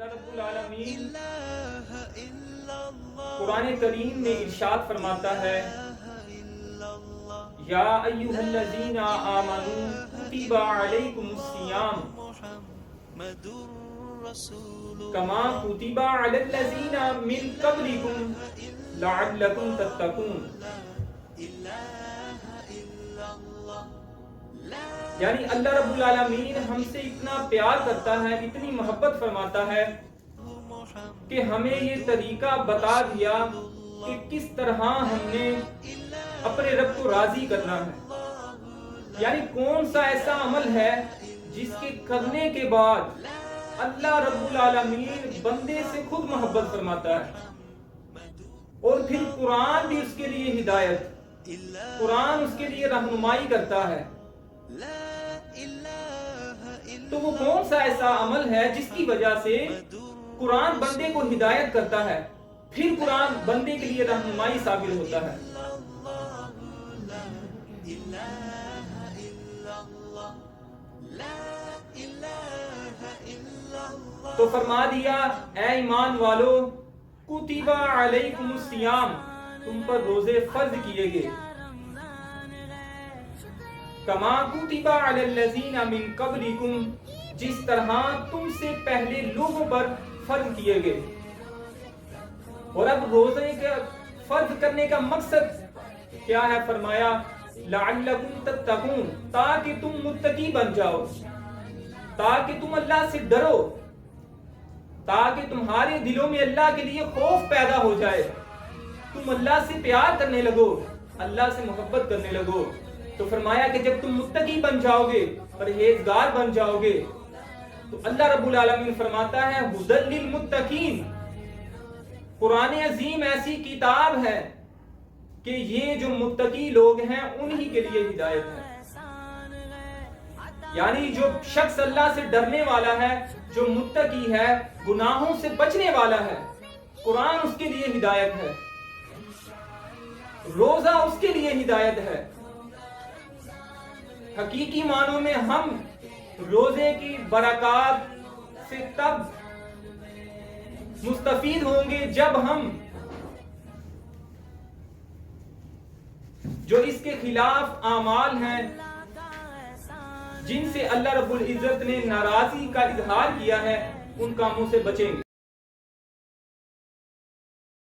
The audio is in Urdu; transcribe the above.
اللہ رب العالمین قرآن کریم میں ارشاد فرماتا ہے یا ایھا الذین آمنوا کتب علیکم الصیام کما کتب علی الذین من قبلکم لعلکم تتقون۔ یعنی اللہ رب العالمین ہم سے اتنا پیار کرتا ہے، اتنی محبت فرماتا ہے کہ ہمیں یہ طریقہ بتا دیا کہ کس طرح ہم نے اپنے رب کو راضی کرنا ہے۔ یعنی کون سا ایسا عمل ہے جس کے کرنے کے بعد اللہ رب العالمین بندے سے خود محبت فرماتا ہے، اور پھر قرآن بھی اس کے لیے ہدایت، قرآن اس کے لیے رہنمائی کرتا ہے۔ تو وہ کون سا ایسا عمل ہے جس کی وجہ سے قرآن بندے کو ہدایت کرتا ہے، پھر قرآن بندے کے لیے رہنمائی ثابت ہوتا ہے؟ تو فرما دیا اے ایمان والو کتب علیکم الصیام، تم پر روزے فرض کیے گئے، کما کتب علی الذین من قبلکم، جس طرح تم سے پہلے لوگوں پر فرض کیے گئے۔ اور اب روزے کا فرض کرنے کا مقصد کیا ہے؟ فرمایا لعلکم تتقون، تاکہ تم متقی بن جاؤ، تاکہ تم اللہ سے ڈرو، تاکہ تمہارے دلوں میں اللہ کے لیے خوف پیدا ہو جائے، تم اللہ سے پیار کرنے لگو، اللہ سے محبت کرنے لگو۔ تو فرمایا کہ جب تم متقی بن جاؤ گے، پرہیزگار بن جاؤ گے، تو اللہ رب العالمین فرماتا ہے ھدی للمتقین، قرآن عظیم ایسی کتاب ہے کہ یہ جو متقی لوگ ہیں انہی کے لیے ہدایت ہے۔ یعنی جو شخص اللہ سے ڈرنے والا ہے، جو متقی ہے، گناہوں سے بچنے والا ہے، قرآن اس کے لیے ہدایت ہے، روزہ اس کے لیے ہدایت ہے۔ حقیقی معنوں میں ہم روزے کی برکات سے تب مستفید ہوں گے جب ہم جو اس کے خلاف اعمال ہیں، جن سے اللہ رب العزت نے ناراضی کا اظہار کیا ہے، ان کاموں سے بچیں گے۔